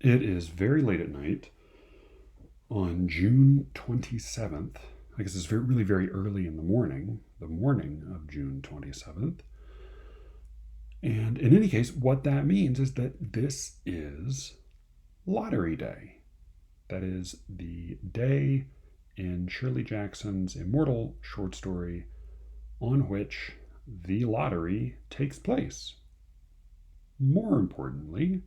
It is very late at night on June 27th. I guess it's really very early in the morning of June 27th. And in any case, what that means is that this is Lottery Day. That is the day in Shirley Jackson's immortal short story on which the lottery takes place. More importantly,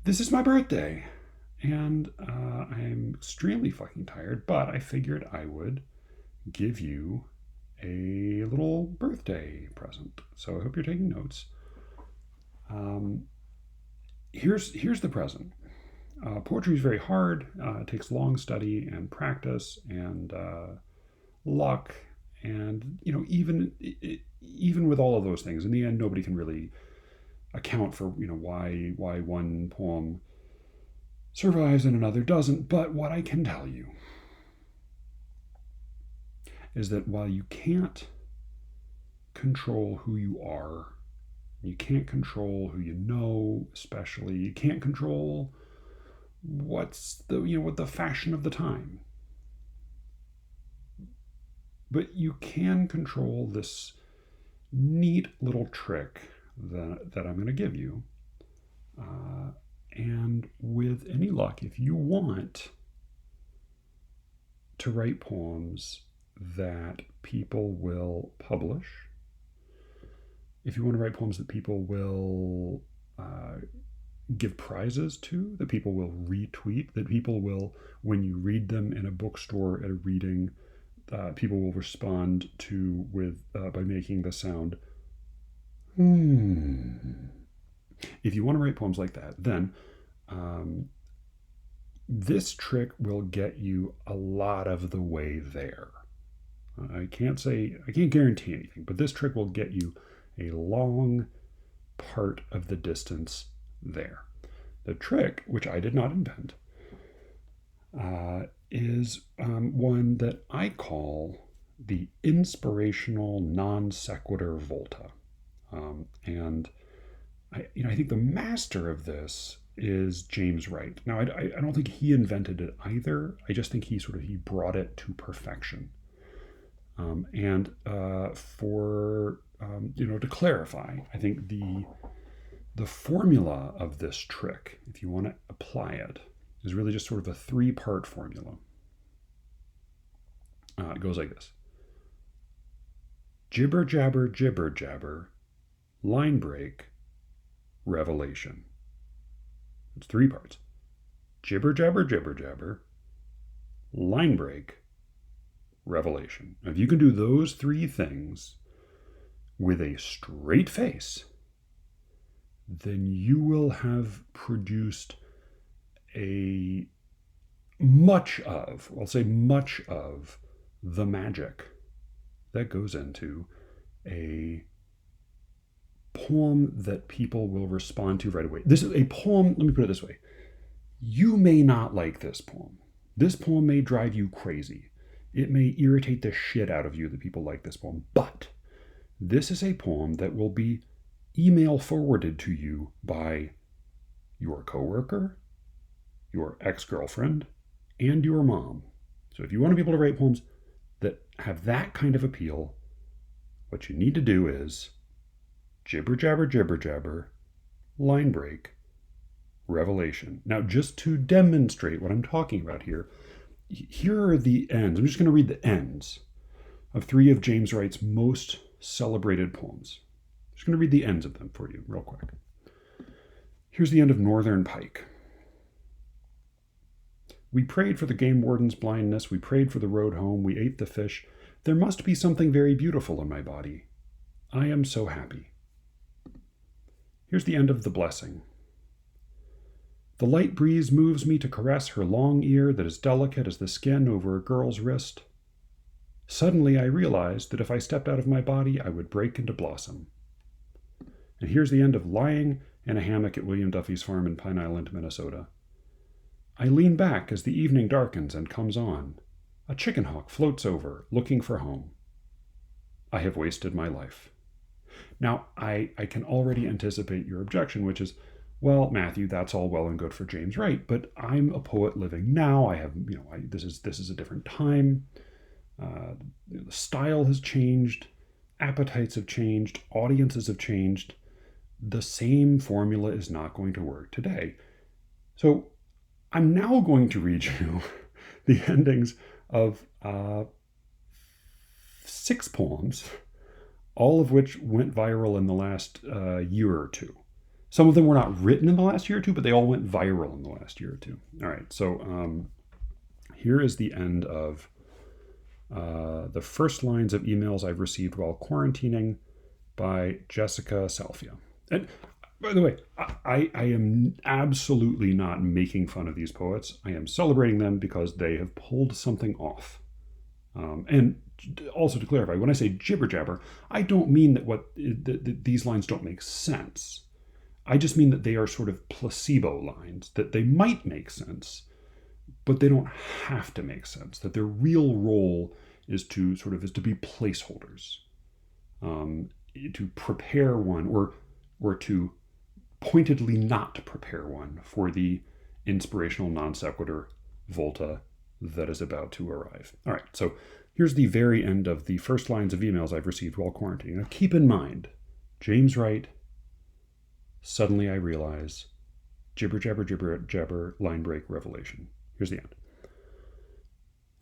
this is my birthday, and I'm extremely fucking tired, but I figured I would give you a little birthday present. So I hope you're taking notes. Here's the present. Poetry is very hard. It takes long study and practice and luck, and even with all of those things, in the end, nobody can really account for why one poem survives and another doesn't. But what I can tell you is that while you can't control who you are, you can't control who you know, especially you can't control what's what the fashion of the time, but you can control this neat little trick that I'm going to give you. And with any luck, if you want to write poems that people will publish, if you want to write poems that people will give prizes to, that people will retweet, that people will, when you read them in a bookstore at a reading, people will respond to by making the sound If you want to write poems like that, then this trick will get you a lot of the way there. I can't guarantee anything, but this trick will get you a long part of the distance there. The trick, which I did not invent, is one that I call the inspirational non sequitur volta. And I think the master of this is James Wright. Now, I don't think he invented it either. I just think he brought it to perfection. To clarify, I think the formula of this trick, if you want to apply it, is really just sort of a 3-part formula. It goes like this: jibber jabber, line break, revelation. It's 3 parts. Jibber jabber, line break, revelation. Now, if you can do those 3 things with a straight face, then you will have produced much of the magic that goes into a poem that people will respond to right away. This is a poem, let me put it this way. You may not like this poem. This poem may drive you crazy. It may irritate the shit out of you that people like this poem, but this is a poem that will be email forwarded to you by your coworker, your ex-girlfriend, and your mom. So if you want to be able to write poems that have that kind of appeal, what you need to do is jibber jabber, line break, revelation. Now, just to demonstrate what I'm talking about here are the ends. I'm just going to read the ends of 3 of James Wright's most celebrated poems. I'm just going to read the ends of them for you real quick. Here's the end of Northern Pike. We prayed for the game warden's blindness. We prayed for the road home. We ate the fish. There must be something very beautiful in my body. I am so happy. Here's the end of The Blessing. The light breeze moves me to caress her long ear that is delicate as the skin over a girl's wrist. Suddenly I realized that if I stepped out of my body, I would break into blossom. And here's the end of Lying in a Hammock at William Duffy's farm in Pine Island, Minnesota. I lean back as the evening darkens and comes on. A chicken hawk floats over, looking for home. I have wasted my life. Now, I can already anticipate your objection, which is, Well, Matthew, that's all well and good for James Wright, but I'm a poet living now. I have, this is a different time. The style has changed, appetites have changed, audiences have changed. The same formula is not going to work today. So I'm now going to read you the endings of 6 poems, all of which went viral in the last year or two. Some of them were not written in the last year or two, but they all went viral in the last year or two. All right, so here is the end of the first lines of emails I've received while quarantining by Jessica Salfia. And by the way, I am absolutely not making fun of these poets. I am celebrating them because they have pulled something off. And also to clarify, when I say jibber jabber, I don't mean that these lines don't make sense. I just mean that they are sort of placebo lines, that they might make sense, but they don't have to make sense, that their real role is to be placeholders, to prepare one or to pointedly not prepare one for the inspirational non sequitur volta that is about to arrive. All right, so here's the very end of the first lines of emails I've received while quarantining. Now keep in mind, James Wright, suddenly I realize, jibber jabber jibber jabber, line break revelation. Here's the end.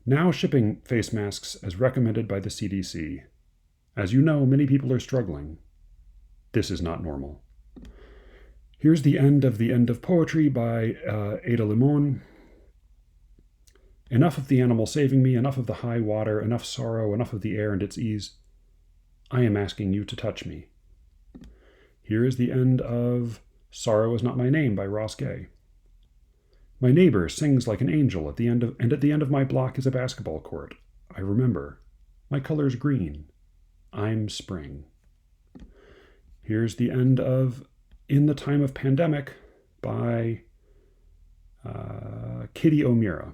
Now shipping face masks as recommended by the CDC. As you know, many people are struggling. This is not normal. Here's the end of poetry by Ada Limon. Enough of the animal saving me, enough of the high water, enough sorrow, enough of the air and its ease. I am asking you to touch me. Here is the end of Sorrow Is Not My Name by Ross Gay. My neighbor sings like an angel at the end of my block is a basketball court. I remember. My color's green. I'm spring. Here's the end of In the Time of Pandemic by Kitty O'Meara.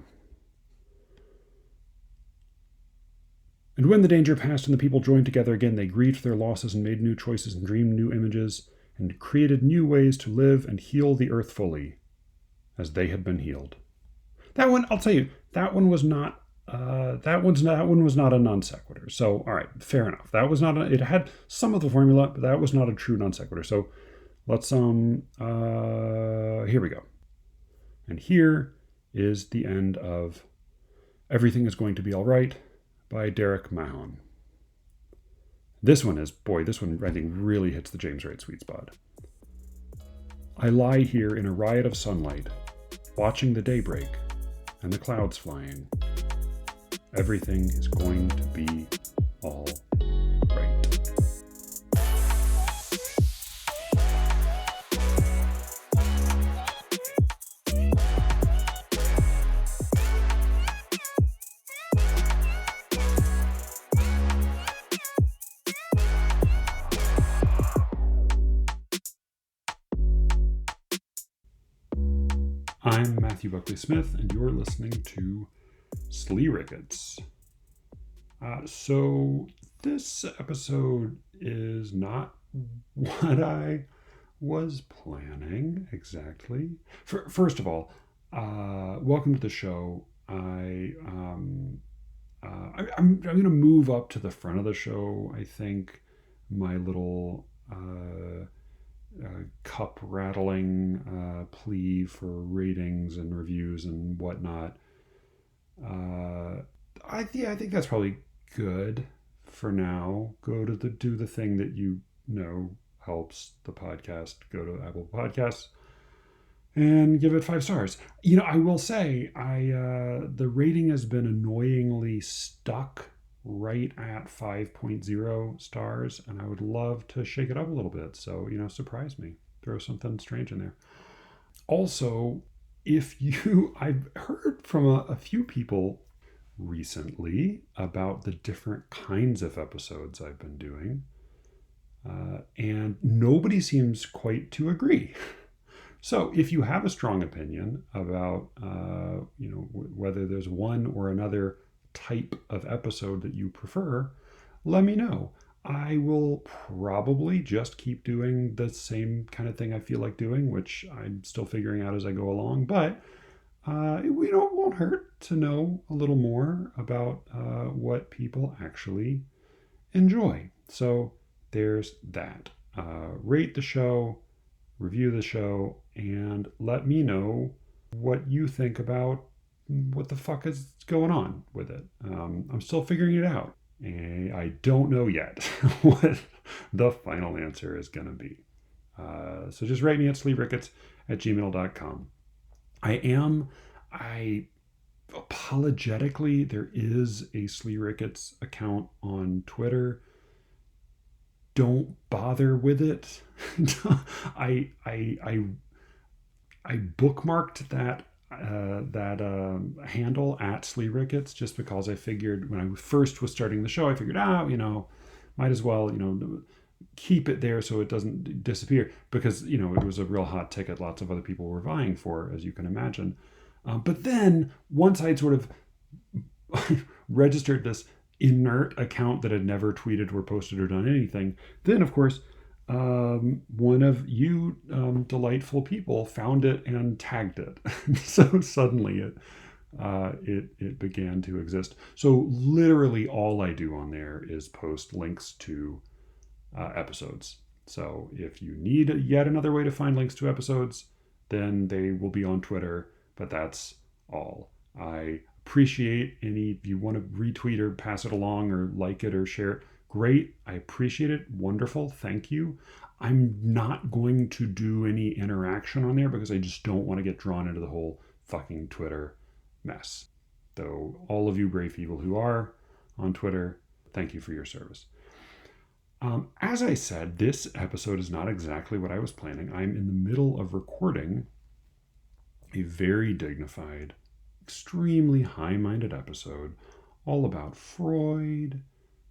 And when the danger passed and the people joined together again, they grieved their losses and made new choices and dreamed new images and created new ways to live and heal the earth fully as they had been healed. That one, I'll tell you, that one was not that one was not a non sequitur. So, all right, fair enough. That was not it had some of the formula, but that was not a true non sequitur. So, let's here we go. And here is the end of Everything Is Going to Be All Right by Derek Mahon. This one I think really hits the James Wright sweet spot. I lie here in a riot of sunlight, watching the day break and the clouds flying. Everything is going to be all right. I'm Matthew Buckley Smith, and you're listening to SLEERICKETS. So this episode is not what I was planning exactly. First of all, welcome to the show. I'm going to move up to the front of the show. I think my little cup rattling plea for ratings and reviews and whatnot. I think that's probably good for now. Do the thing that you know helps the podcast. Go to Apple Podcasts and give it 5 stars. I will say the rating has been annoyingly stuck right at 5.0 stars, and I would love to shake it up a little bit. So, surprise me. Throw something strange in there. Also, I've heard from a few people recently about the different kinds of episodes I've been doing, and nobody seems quite to agree. So if you have a strong opinion about, whether there's one or another type of episode that you prefer, let me know. I will probably just keep doing the same kind of thing I feel like doing, which I'm still figuring out as I go along. But won't hurt to know a little more about what people actually enjoy. So there's that. Rate the show, review the show, and let me know what you think about what the fuck is going on with it. I'm still figuring it out. And I don't know yet what the final answer is going to be. So just write me at sleerickets@gmail.com. I apologetically, there is a SLEERICKETS account on Twitter. Don't bother with it. I bookmarked that handle at SLEERICKETS just because I figured when I first was starting the show, I figured, might as well, keep it there so it doesn't disappear, because, it was a real hot ticket. Lots of other people were vying for, as you can imagine. But then once I'd sort of registered this inert account that had never tweeted or posted or done anything, then of course, one of you delightful people found it and tagged it. So suddenly it began to exist. So literally all I do on there is post links to episodes. So if you need yet another way to find links to episodes, then they will be on Twitter, but that's all. I appreciate if you want to retweet or pass it along or like it or share it. Great. I appreciate it. Wonderful. Thank you. I'm not going to do any interaction on there because I just don't want to get drawn into the whole fucking Twitter mess. Though all of you brave people who are on Twitter, thank you for your service. As I said, this episode is not exactly what I was planning. I'm in the middle of recording a very dignified, extremely high-minded episode all about Freud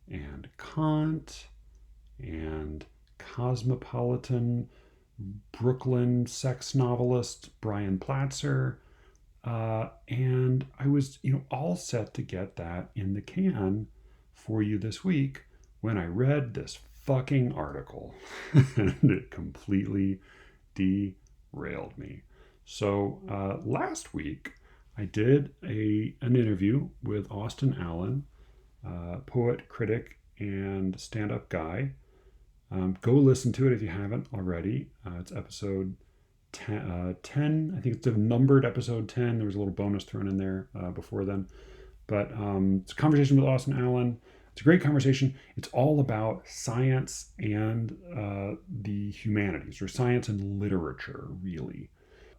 and Kant and cosmopolitan Brooklyn sex novelist Brian Platzer. And I was, all set to get that in the can for you this week when I read this fucking article and it completely derailed me. So last week I did an interview with Austin Allen, poet, critic, and stand-up guy. Go listen to it if you haven't already. It's episode 10. I think it's a numbered episode 10. There was a little bonus thrown in there before then. But it's a conversation with Austin Allen. It's a great conversation. It's all about science and the humanities, or science and literature, really.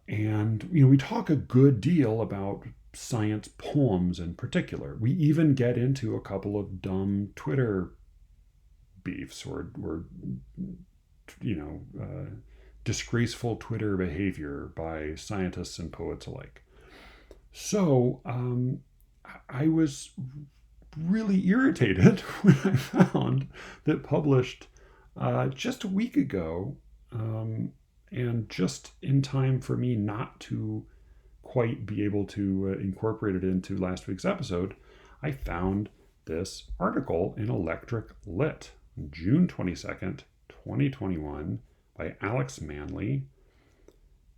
And, we talk a good deal about science poems in particular. We even get into a couple of dumb Twitter beefs or disgraceful Twitter behavior by scientists and poets alike. So I was really irritated when I found that published just a week ago, and just in time for me not to quite be able to incorporate it into last week's episode, I found this article in Electric Lit, June 22nd, 2021, by Alex Manley.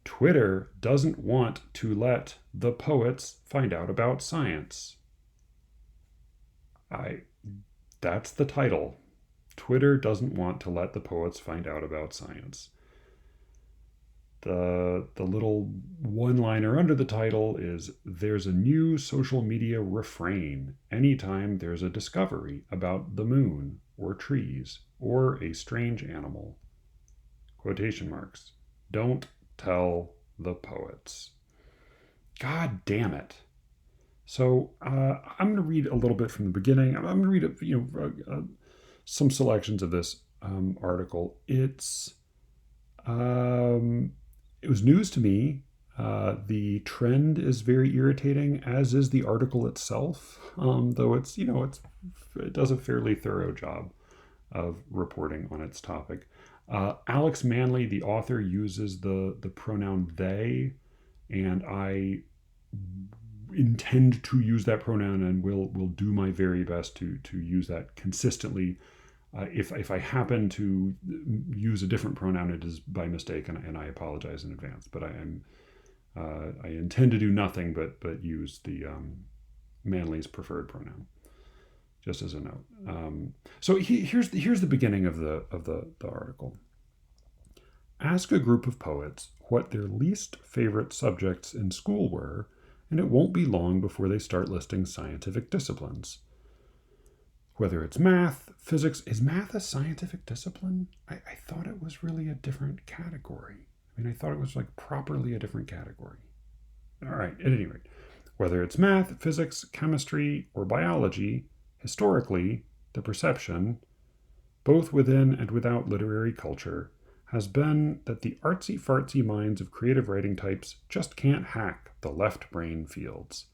Twitter doesn't want to let the poets find out about science. That's the title. Twitter doesn't want to let the poets find out about science. The little one-liner under the title is, "There's a new social media refrain anytime there's a discovery about the moon or trees or a strange animal. Quotation marks. Don't tell the poets." God damn it. So I'm going to read a little bit from the beginning. I'm going to read some selections of this article. It was news to me. The trend is very irritating, as is the article itself. Though it does a fairly thorough job of reporting on its topic. Alex Manley, the author, uses the pronoun they, and I intend to use that pronoun and will do my very best to use that consistently If I happen to use a different pronoun, it is by mistake, and I apologize in advance. But I intend to do nothing but use the Manly's preferred pronoun, just as a note. So here's the beginning of the article. Ask a group of poets what their least favorite subjects in school were, and it won't be long before they start listing scientific disciplines. Whether it's math, physics, is math a scientific discipline? I thought it was really a different category. I mean, I thought it was like properly a different category. All right, at any rate, whether it's math, physics, chemistry, or biology, historically, the perception, both within and without literary culture, has been that the artsy-fartsy minds of creative writing types just can't hack the left brain fields.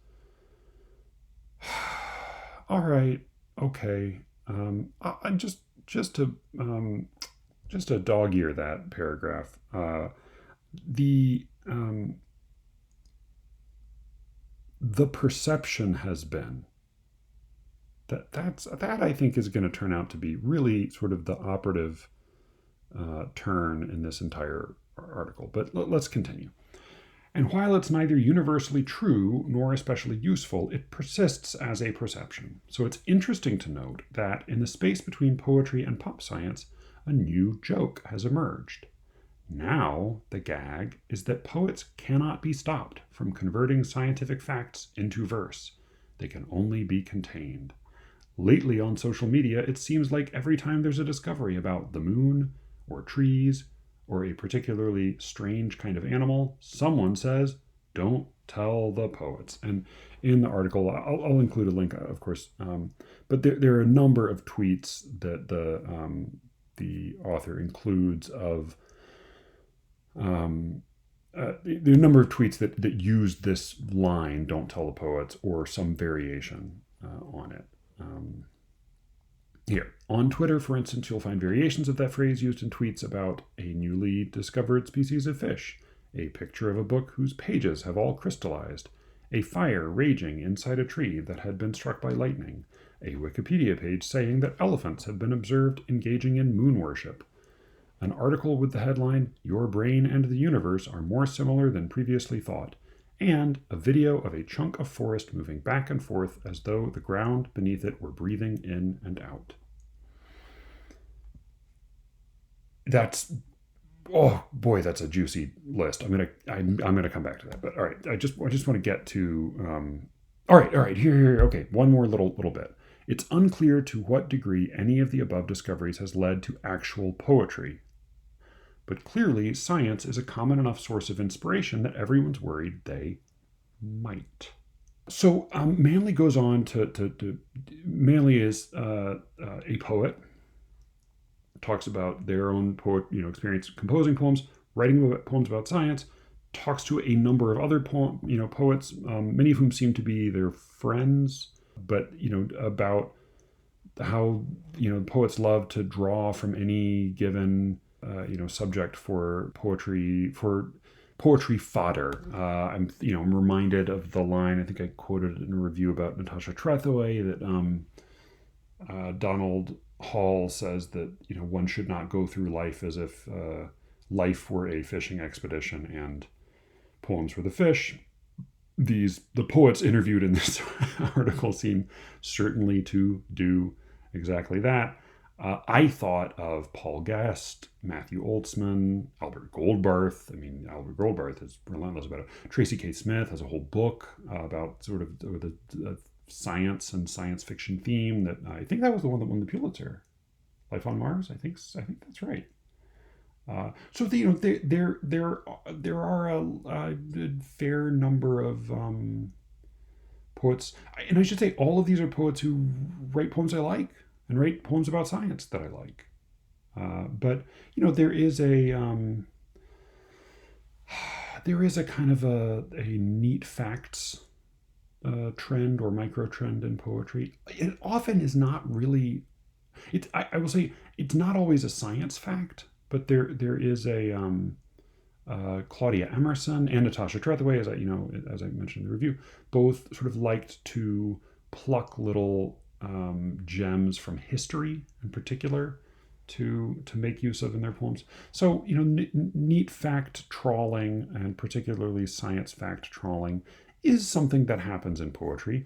All right. Okay, just to dog ear that paragraph. The perception has been that I think is going to turn out to be really sort of the operative turn in this entire article. But let's continue. And while it's neither universally true nor especially useful, it persists as a perception. So it's interesting to note that in the space between poetry and pop science, a new joke has emerged. Now, the gag is that poets cannot be stopped from converting scientific facts into verse. They can only be contained. Lately on social media, it seems like every time there's a discovery about the moon or trees or a particularly strange kind of animal, someone says, "Don't tell the poets." And in the article, I'll include a link, of course, but there are a number of tweets that the author includes of there are a number of tweets that use this line, "Don't tell the poets," or some variation on it. Here, on Twitter, for instance, you'll find variations of that phrase used in tweets about a newly discovered species of fish, a picture of a book whose pages have all crystallized, a fire raging inside a tree that had been struck by lightning, a Wikipedia page saying that elephants have been observed engaging in moon worship, an article with the headline, "Your brain and the universe are more similar than previously thought," and a video of a chunk of forest moving back and forth as though the ground beneath it were breathing in and out. That's, oh boy, that's a juicy list. I'm gonna come back to that. But all right, I just want to get to all right, here. Okay, one more little bit. It's unclear to what degree any of the above discoveries has led to actual poetry. But clearly, science is a common enough source of inspiration that everyone's worried they might. So Manly goes on to Manly is a poet, talks about their own experience composing poems, writing poems about science, talks to a number of other poets, many of whom seem to be their friends, but about how poets love to draw from any given subject for poetry fodder. I'm reminded of the line, I think I quoted in a review about Natasha Trethewey, that Donald Hall says that one should not go through life as if life were a fishing expedition and poems were the fish. The poets interviewed in this article seem certainly to do exactly that. I thought of Paul Guest, Matthew Oltzman, Albert Goldbarth. I mean, Albert Goldbarth is relentless about it. Tracy K. Smith has a whole book about sort of the science and science fiction theme. That I think that was the one that won the Pulitzer. Life on Mars. I think that's right. So there are a fair number of poets, and I should say all of these are poets who write poems I like and write poems about science that I like. But there is a kind of a neat facts trend or micro trend in poetry. It often is not really. I will say it's not always a science fact, but there is a Claudia Emerson and Natasha Trethewey, as I mentioned in the review, both sort of liked to pluck little gems from history in particular to make use of in their poems. So, neat fact trawling, and particularly science fact trawling, is something that happens in poetry.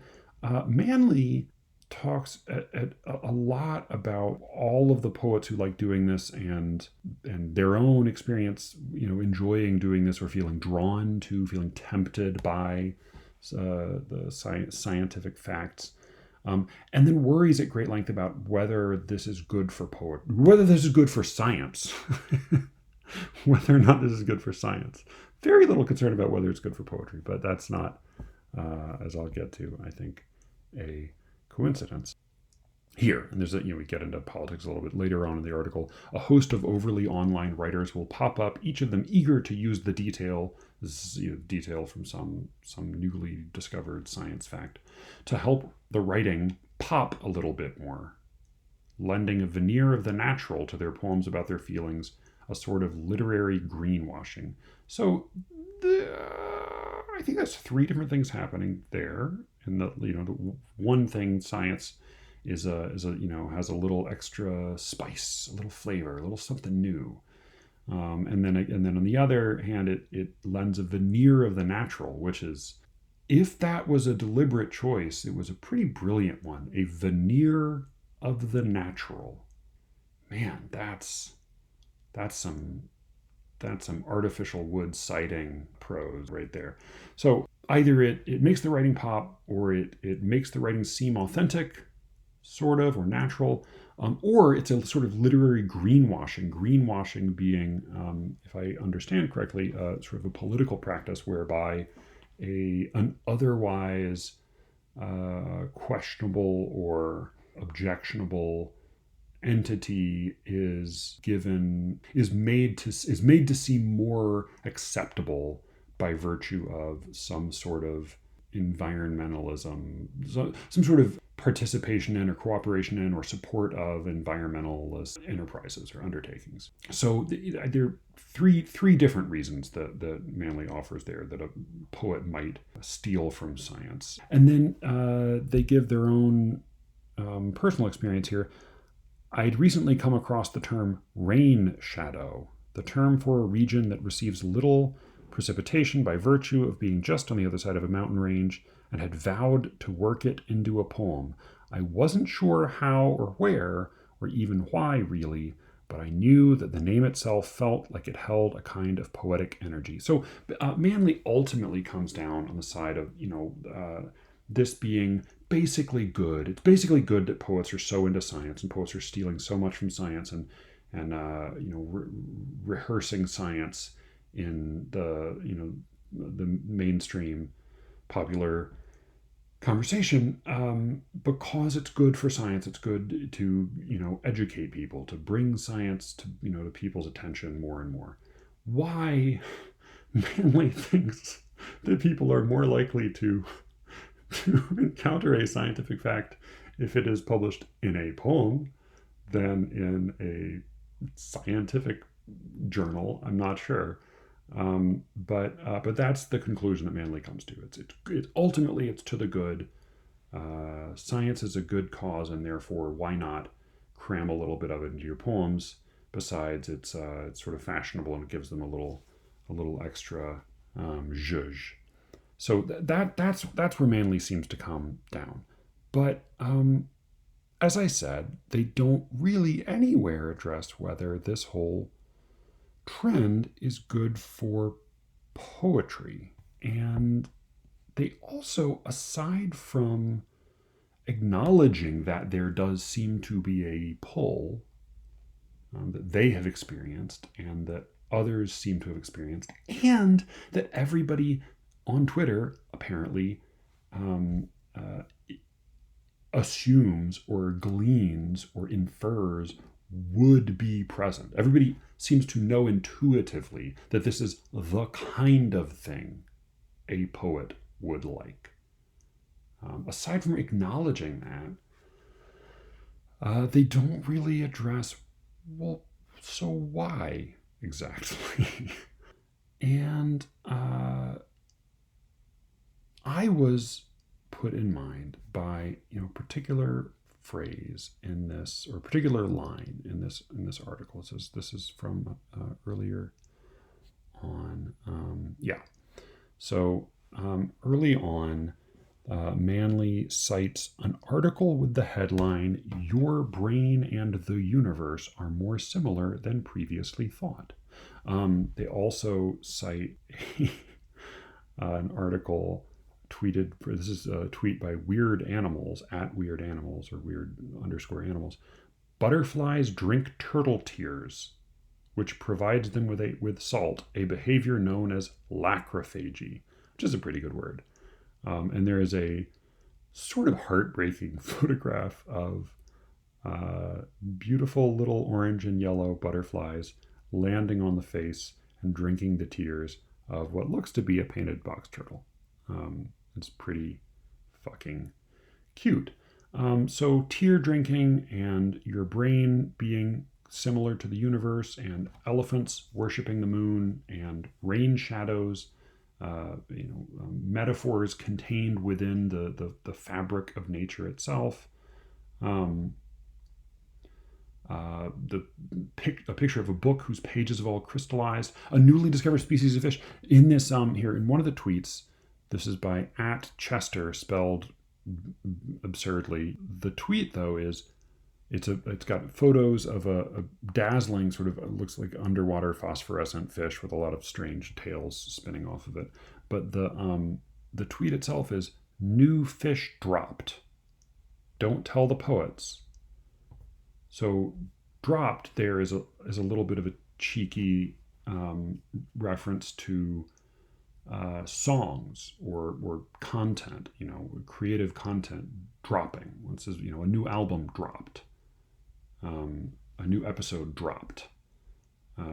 Manly talks a lot about all of the poets who like doing this and their own experience, enjoying doing this or feeling drawn to, feeling tempted by the scientific facts. And then worries at great length about whether this is good for whether this is good for science, whether or not this is good for science. Very little concern about whether it's good for poetry, but that's not, as I'll get to, I think, a coincidence. Here, and we get into politics a little bit later on in the article, a host of overly online writers will pop up, each of them eager to use the detail from some newly discovered science fact, to help the writing pop a little bit more, lending a veneer of the natural to their poems about their feelings, a sort of literary greenwashing. So I think that's three different things happening there. And the one thing, science has a little extra spice, a little flavor, a little something new. And then on the other hand, it lends a veneer of the natural, which is, if that was a deliberate choice, it was a pretty brilliant one. A veneer of the natural. Man, that's some artificial wood citing prose right there. So either it makes the writing pop, or it makes the writing seem authentic, sort of, or natural, or it's a sort of literary greenwashing. Greenwashing being, if I understand correctly, sort of a political practice whereby an otherwise questionable or objectionable entity is made to seem more acceptable by virtue of some sort of environmentalism, some sort of participation in or cooperation in or support of environmentalist enterprises or undertakings. So there are three different reasons that Manly offers there that a poet might steal from science. And then they give their own personal experience here. I'd recently come across the term rain shadow, the term for a region that receives little precipitation by virtue of being just on the other side of a mountain range, and had vowed to work it into a poem. I wasn't sure how or where, or even why really, but I knew that the name itself felt like it held a kind of poetic energy. So Manly ultimately comes down on the side of, this being basically good. It's basically good that poets are so into science, and poets are stealing so much from science and rehearsing science in the mainstream popular conversation, because it's good for science. It's good to educate people, to bring science to to people's attention more and more. Why Manly thinks that people are more likely to encounter a scientific fact if it is published in a poem than in a scientific journal, I'm not sure. But that's the conclusion that Manly comes to. It's ultimately it's to the good. Science is a good cause, and therefore why not cram a little bit of it into your poems? Besides, it's sort of fashionable, and it gives them a little extra zhuzh. So that's where Manly seems to come down. But as I said, they don't really anywhere address whether this whole trend is good for poetry. And they also, aside from acknowledging that there does seem to be a pull that they have experienced and that others seem to have experienced, and that everybody on Twitter apparently assumes or gleans or infers would be present. Everybody seems to know intuitively that this is the kind of thing a poet would like. Aside from acknowledging that, they don't really address, well, so why exactly? And I was put in mind by particular phrase in this, or a particular line in this article. It says, this is from earlier on. So early on, Manley cites an article with the headline, "Your Brain and the Universe Are More Similar Than Previously Thought." They also cite an article tweeted, this is a tweet by Weird Animals, at Weird Animals, or Weird_animals. "Butterflies drink turtle tears, which provides them with salt, a behavior known as lacrophagy," which is a pretty good word. And there is a sort of heartbreaking photograph of beautiful little orange and yellow butterflies landing on the face and drinking the tears of what looks to be a painted box turtle. It's pretty fucking cute. So tear drinking and your brain being similar to the universe, and elephants worshiping the moon, and rain shadows, metaphors contained within the fabric of nature itself. A picture of a book whose pages have all crystallized, a newly discovered species of fish. In this here, in one of the tweets, this is by @Chester, spelled absurdly. The tweet, though, is it's got photos of a dazzling sort of, looks like underwater phosphorescent fish with a lot of strange tails spinning off of it. But the tweet itself is, "New fish dropped. Don't tell the poets." So dropped there is a little bit of a cheeky reference to songs or content, creative content dropping. One says, a new album dropped, a new episode dropped.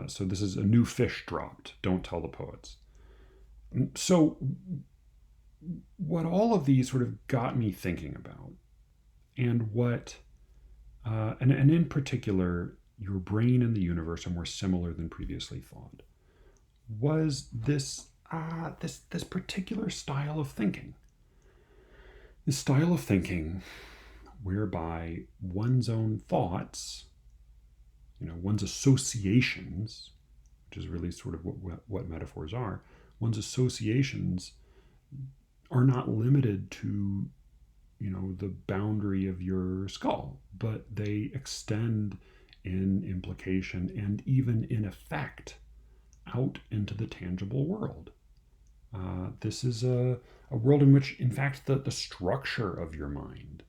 So this is a new fish dropped. Don't tell the poets. So what all of these sort of got me thinking about, and what, and in particular, your brain and the universe are more similar than previously thought, was this particular style of thinking. This style of thinking whereby one's own thoughts, one's associations, which is really sort of what metaphors are, one's associations are not limited to, the boundary of your skull, but they extend in implication and even in effect out into the tangible world. This is a world in which, in fact, the structure of your mind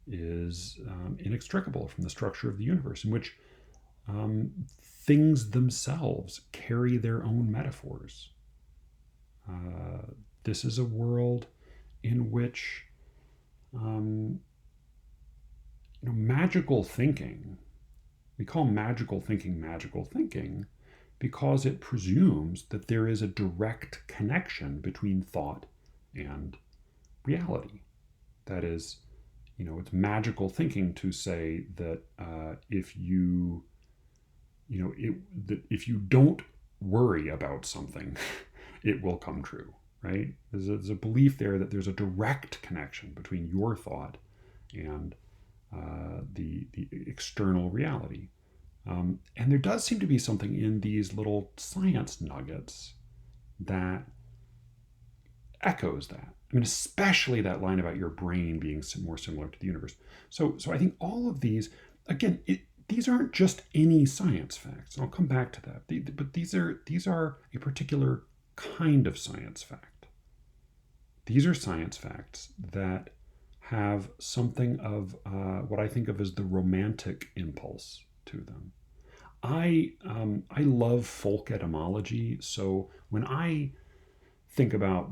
is inextricable from the structure of the universe, in which things themselves carry their own metaphors. This is a world in which magical thinking, we call magical thinking because it presumes that there is a direct connection between thought and reality. That is, it's magical thinking to say that if you don't worry about something, it will come true, right? There's a belief there that there's a direct connection between your thought and the external reality. And there does seem to be something in these little science nuggets that echoes that. I mean, especially that line about your brain being more similar to the universe. So I think all of these, again, these aren't just any science facts. I'll come back to that. But these are a particular kind of science fact. These are science facts that have something of what I think of as the romantic impulse to them. I love folk etymology, so when I think about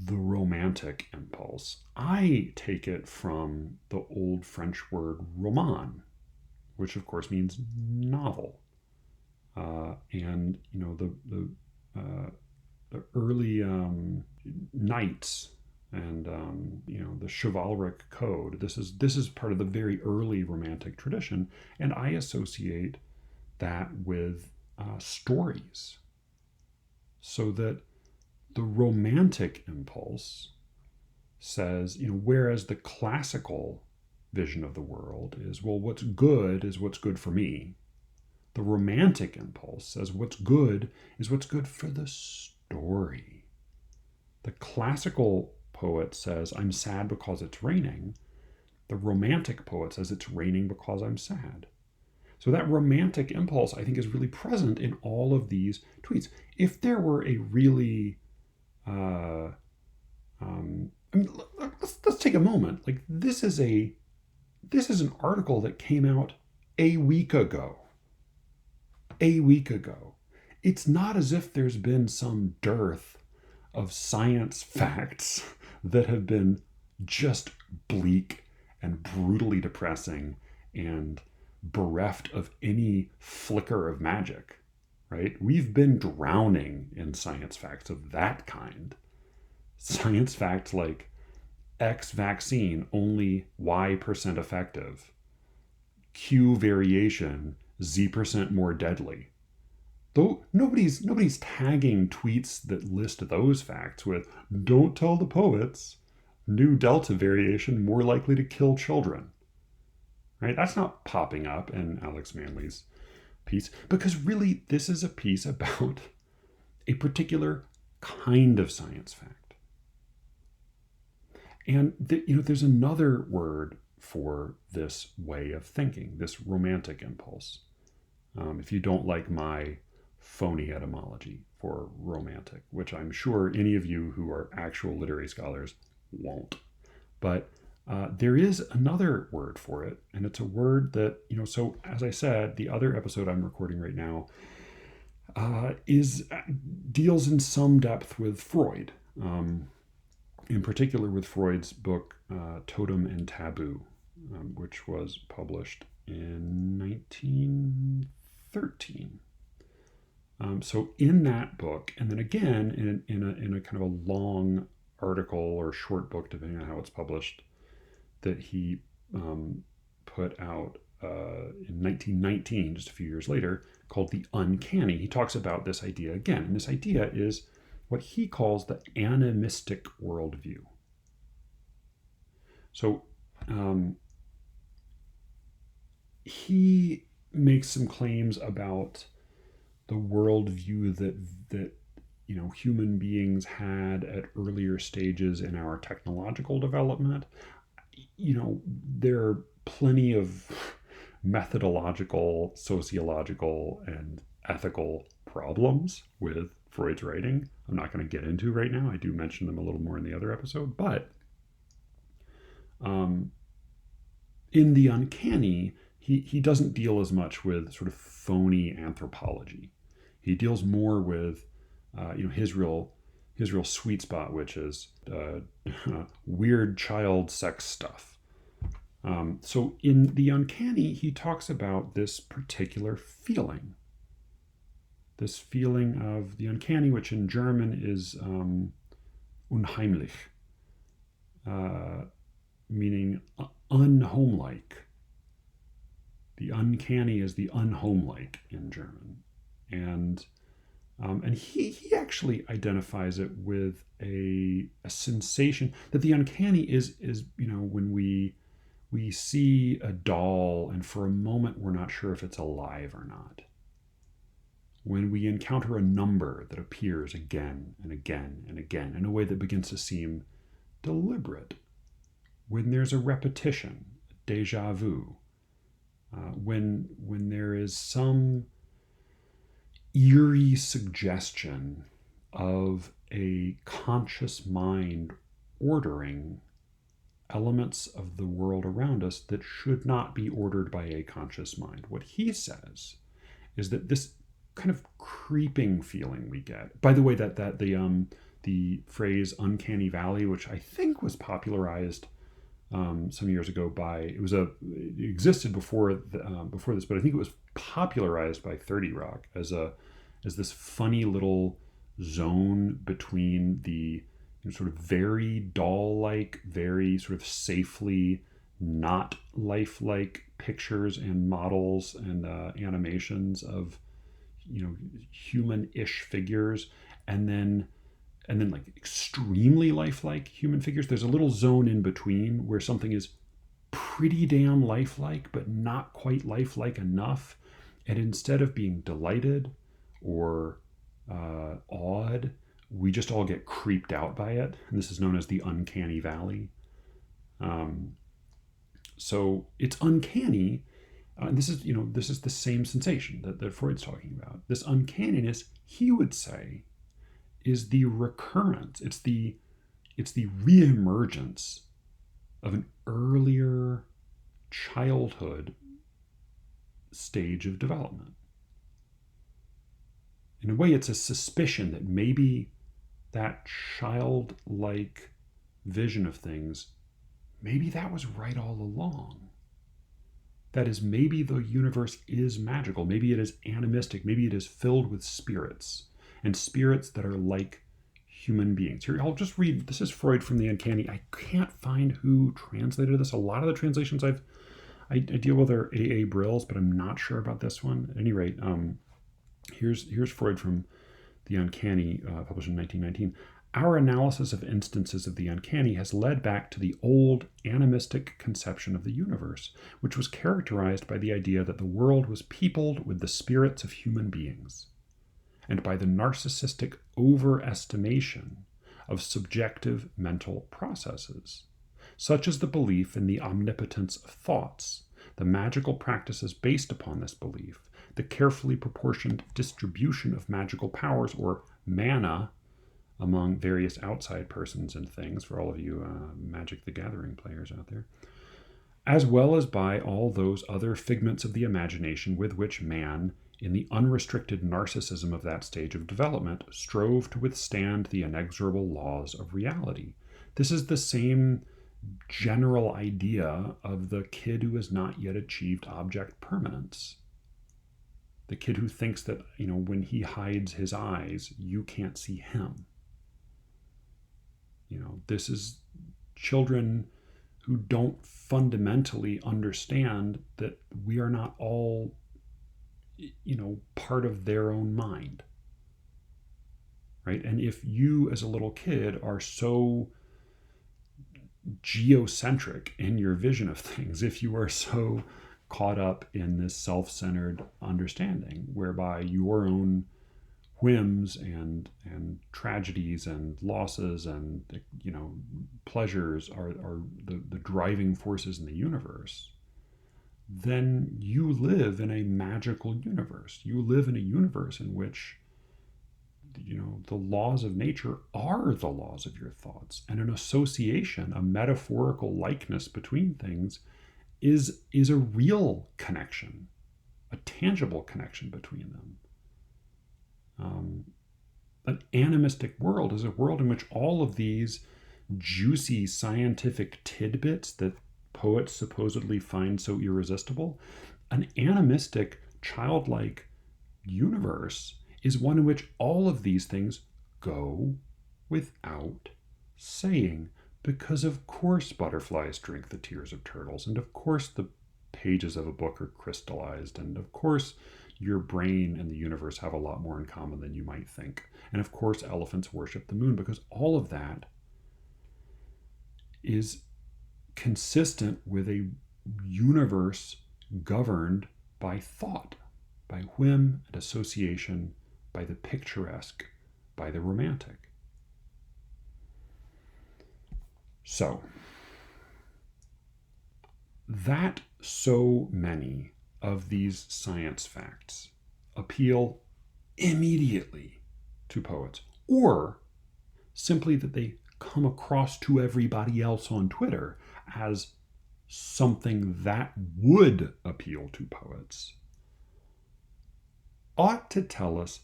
the romantic impulse, I take it from the old French word roman, which of course means novel. And the early knights and the chivalric code. This is part of the very early romantic tradition, and I associate that with stories, so that the romantic impulse says, whereas the classical vision of the world is, well, what's good is what's good for me. The romantic impulse says what's good is what's good for the story. The classical poet says, I'm sad because it's raining. The romantic poet says it's raining because I'm sad. So that romantic impulse, I think, is really present in all of these tweets. If there were a really, let's take a moment. Like this is an article that came out a week ago. A week ago. It's not as if there's been some dearth of science facts that have been just bleak and brutally depressing and bereft of any flicker of magic, right? We've been drowning in science facts of that kind. Science facts like X vaccine only Y% effective, Q variation Z% more deadly. Though nobody's tagging tweets that list those facts with "Don't tell the poets, new Delta variation more likely to kill children." Right? That's not popping up in Alex Manley's piece, because really this is a piece about a particular kind of science fact. And there's another word for this way of thinking, this romantic impulse. If you don't like my phony etymology for romantic, which I'm sure any of you who are actual literary scholars won't, but there is another word for it, and it's a word that, so as I said, the other episode I'm recording right now deals in some depth with Freud, in particular with Freud's book Totem and Taboo, which was published in 1913. So in that book, and then again in a kind of a long article or short book, depending on how it's published, that he put out in 1919, just a few years later, called The Uncanny. He talks about this idea again, and this idea is what he calls the animistic worldview. So he makes some claims about the worldview that human beings had at earlier stages in our technological development. There are plenty of methodological, sociological, and ethical problems with Freud's writing. I'm not going to get into right now. I do mention them a little more in the other episode, but in The Uncanny, he doesn't deal as much with sort of phony anthropology. He deals more with his real sweet spot, which is weird child sex stuff. So in The Uncanny, he talks about this particular feeling. This feeling of the uncanny, which in German is unheimlich, meaning unhomelike. The uncanny is the unhomelike in German. And he actually identifies it with a sensation that the uncanny is when we see a doll and for a moment we're not sure if it's alive or not. When we encounter a number that appears again and again and again in a way that begins to seem deliberate. When there's a repetition, déjà vu. When there is some eerie suggestion of a conscious mind ordering elements of the world around us that should not be ordered by a conscious mind. What he says is that this kind of creeping feeling we get, by the way, that the phrase uncanny valley, which I think was popularized some years ago it existed before this, but I think it was popularized by 30 Rock as this funny little zone between the sort of very doll-like, very sort of safely not lifelike pictures and models and animations of human-ish figures, and then like extremely lifelike human figures. There's a little zone in between where something is pretty damn lifelike, but not quite lifelike enough. And instead of being delighted or awed, we just all get creeped out by it. And this is known as the uncanny valley. So it's uncanny. And this is the same sensation that Freud's talking about. This uncanniness, he would say, is the recurrence. It's the reemergence of an earlier childhood stage of development. In a way, it's a suspicion that maybe that childlike vision of things, maybe that was right all along. That is, maybe the universe is magical. Maybe it is animistic. Maybe it is filled with spirits, and spirits that are like human beings. Here, I'll just read. This is Freud from the Uncanny. I can't find who translated this. A lot of the translations I deal with are A.A. Brill's, but I'm not sure about this one. At any rate, here's Freud from the Uncanny, published in 1919. Our analysis of instances of the uncanny has led back to the old animistic conception of the universe, which was characterized by the idea that the world was peopled with the spirits of human beings, and by the narcissistic overestimation of subjective mental processes, such as the belief in the omnipotence of thoughts, the magical practices based upon this belief, the carefully proportioned distribution of magical powers, or mana, among various outside persons and things, for all of you Magic the Gathering players out there, as well as by all those other figments of the imagination with which man, in the unrestricted narcissism of that stage of development, strove to withstand the inexorable laws of reality. This is the same general idea of the kid who has not yet achieved object permanence. The kid who thinks that, when he hides his eyes, you can't see him. This is children who don't fundamentally understand that we are not all, part of their own mind, right? And if you as a little kid are so geocentric in your vision of things, if you are so caught up in this self-centered understanding whereby your own whims and tragedies and losses and pleasures are the driving forces in the universe, then you live in a magical universe. You live in a universe in which the laws of nature are the laws of your thoughts, and an association, a metaphorical likeness between things is a real connection, a tangible connection between them. An animistic world is a world in which all of these juicy scientific tidbits that poets supposedly find so irresistible, an animistic, childlike universe is one in which all of these things go without saying, because of course butterflies drink the tears of turtles, and of course the pages of a book are crystallized, and of course your brain and the universe have a lot more in common than you might think. And of course, elephants worship the moon, because all of that is consistent with a universe governed by thought, by whim and association, by the picturesque, by the romantic. So, that so many of these science facts appeal immediately to poets, or simply that they come across to everybody else on Twitter as something that would appeal to poets, ought to tell us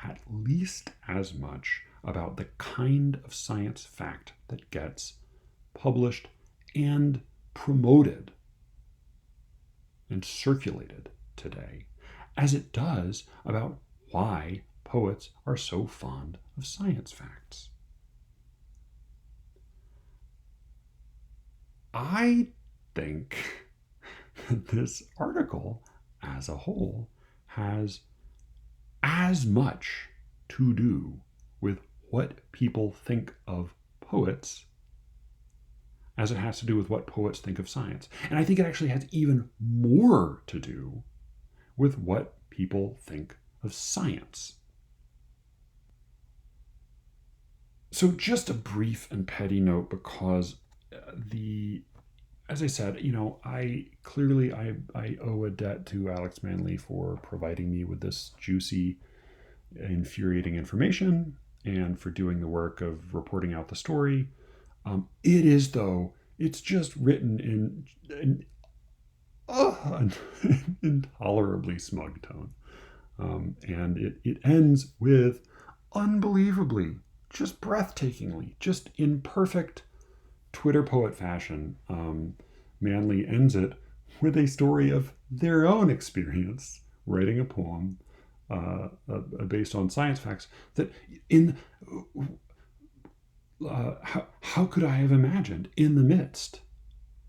at least as much about the kind of science fact that gets published and promoted and circulated today, as it does about why poets are so fond of science facts. I think that this article as a whole has as much to do with what people think of poets as it has to do with what poets think of science. And I think it actually has even more to do with what people think of science. So just a brief and petty note, because as I said, I owe a debt to Alex Manley for providing me with this juicy, infuriating information and for doing the work of reporting out the story. It is, though, it's just written in an intolerably smug tone. And it ends with unbelievably, just breathtakingly, just in perfect Twitter poet fashion. Manley ends it with a story of their own experience writing a poem based on science facts that how could I have imagined in the midst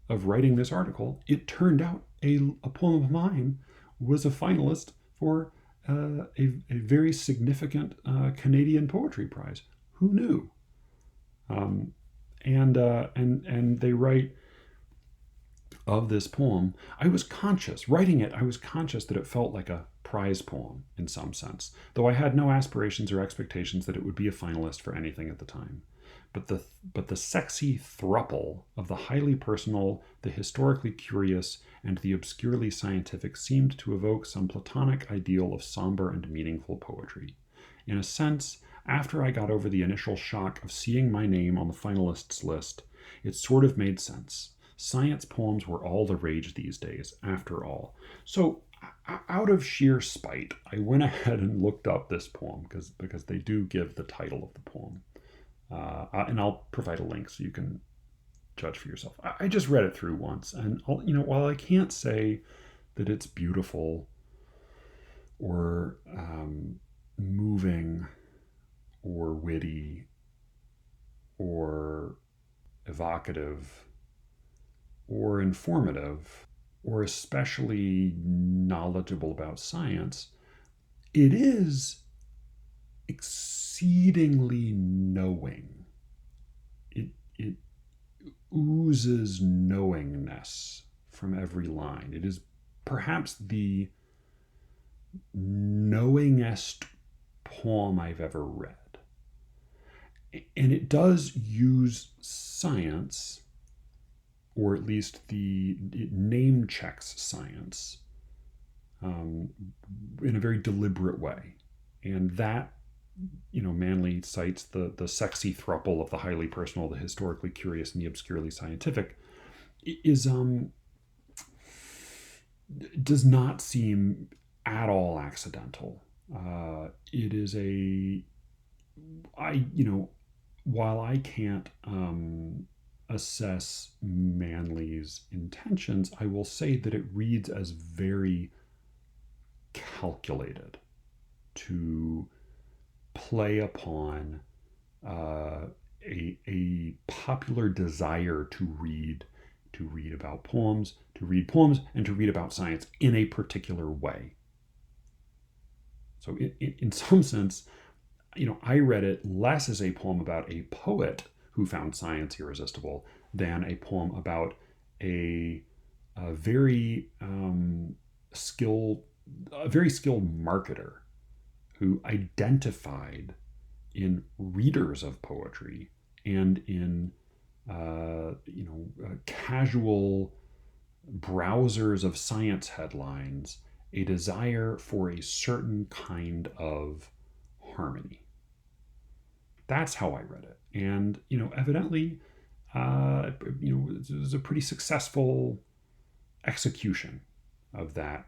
of writing this article, it turned out a poem of mine was a finalist for a very significant Canadian Poetry Prize. Who knew? And they write of this poem. Writing it, I was conscious that it felt like a prize poem in some sense, though I had no aspirations or expectations that it would be a finalist for anything at the time. But the sexy thruple of the highly personal, the historically curious, and the obscurely scientific seemed to evoke some platonic ideal of somber and meaningful poetry. In a sense, after I got over the initial shock of seeing my name on the finalists list, it sort of made sense. Science poems were all the rage these days, after all. So, out of sheer spite, I went ahead and looked up this poem because they do give the title of the poem. And I'll provide a link so you can judge for yourself. I just read it through once, and while I can't say that it's beautiful or moving or witty or evocative or informative or especially knowledgeable about science, it is exceedingly knowing. It oozes knowingness from every line. It is perhaps the knowingest poem I've ever read. And it does use science, or at least it name checks science in a very deliberate way. And that, Manley cites the sexy thruple of the highly personal, the historically curious, and the obscurely scientific, does not seem at all accidental. It is while I can't assess Manley's intentions, I will say that it reads as very calculated to play upon a popular desire to read about poems, and to read about science in a particular way. So in some sense, I read it less as a poem about a poet who found science irresistible than a poem about a very skilled marketer who identified in readers of poetry and in casual browsers of science headlines a desire for a certain kind of harmony. That's how I read it. And, evidently, it was a pretty successful execution of that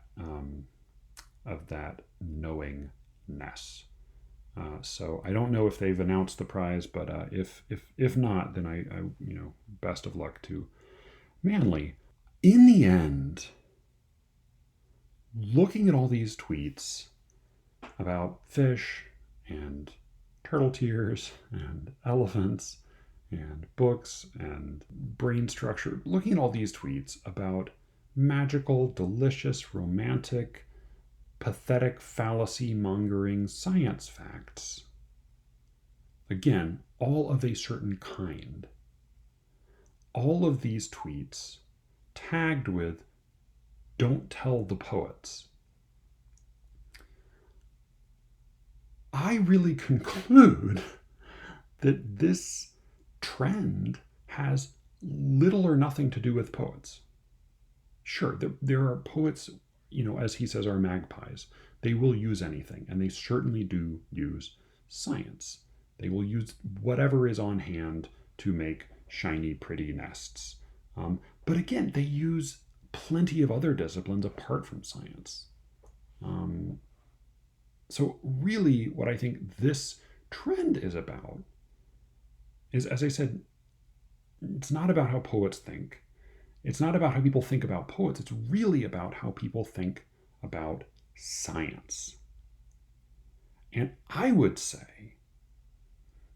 knowingness. So I don't know if they've announced the prize, but if not, then I best of luck to Manley. In the end, looking at all these tweets about fish and turtle tears and elephants and books and brain structure, looking at all these tweets about magical, delicious, romantic, pathetic, fallacy-mongering science facts, again, all of a certain kind, all of these tweets tagged with "Don't tell the poets." I really conclude that this trend has little or nothing to do with poets. Sure, there are poets, as he says, are magpies. They will use anything, and they certainly do use science. They will use whatever is on hand to make shiny, pretty nests. But again, they use plenty of other disciplines apart from science. So really, what I think this trend is about is, as I said, it's not about how poets think. It's not about how people think about poets. It's really about how people think about science. And I would say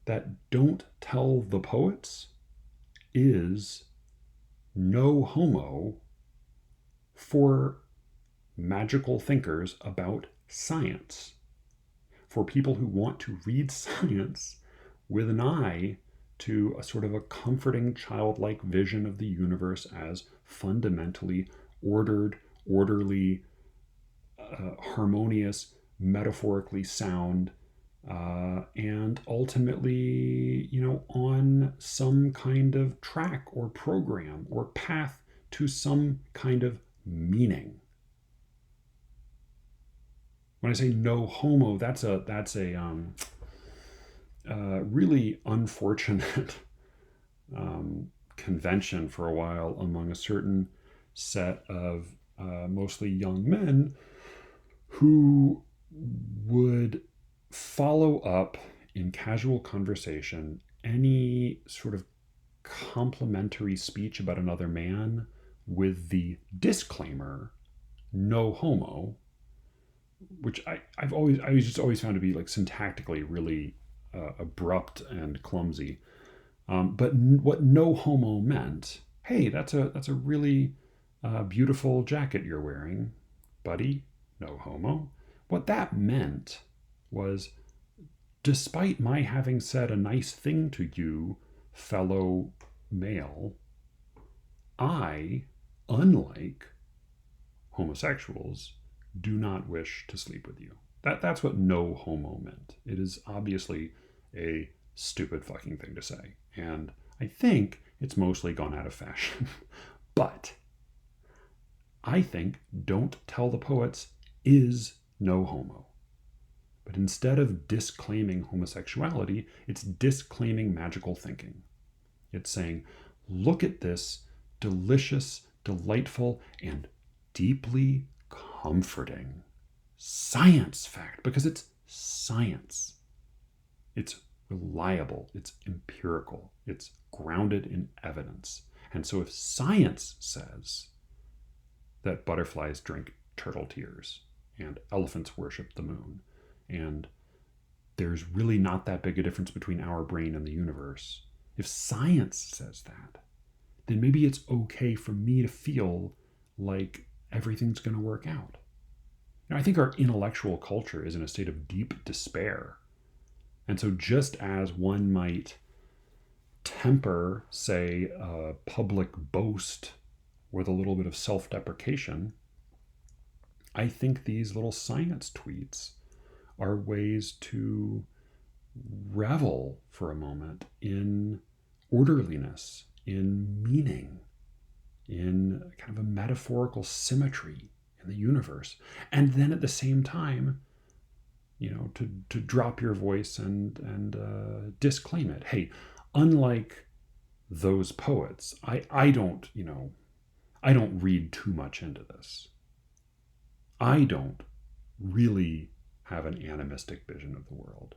that "Don't tell the poets" is no homo for magical thinkers about science. For people who want to read science with an eye to a sort of a comforting, childlike vision of the universe as fundamentally ordered, orderly, harmonious, metaphorically sound, and ultimately, on some kind of track or program or path to some kind of meaning. When I say no homo, that's a really unfortunate convention for a while among a certain set of mostly young men who would follow up in casual conversation any sort of complimentary speech about another man with the disclaimer "no homo," which I just always found to be like syntactically really abrupt and clumsy. But what "no homo" meant, hey, that's a really beautiful jacket you're wearing, buddy. No homo. What that meant was, despite my having said a nice thing to you, fellow male, I, unlike homosexuals, do not wish to sleep with you. That's what "no homo" meant. It is obviously a stupid fucking thing to say. And I think it's mostly gone out of fashion. But I think "Don't tell the poets" is no homo. But instead of disclaiming homosexuality, it's disclaiming magical thinking. It's saying, look at this delicious, delightful, and deeply comforting science fact, because it's science. It's reliable, it's empirical, it's grounded in evidence. And so if science says that butterflies drink turtle tears and elephants worship the moon, and there's really not that big a difference between our brain and the universe, if science says that, then maybe it's okay for me to feel like everything's going to work out. Now, I think our intellectual culture is in a state of deep despair. And so just as one might temper, say, a public boast with a little bit of self-deprecation, I think these little science tweets are ways to revel for a moment in orderliness, in meaning, in kind of a metaphorical symmetry in the universe. And then at the same time, to drop your voice and disclaim it. Hey, unlike those poets, I don't read too much into this. I don't really have an animistic vision of the world.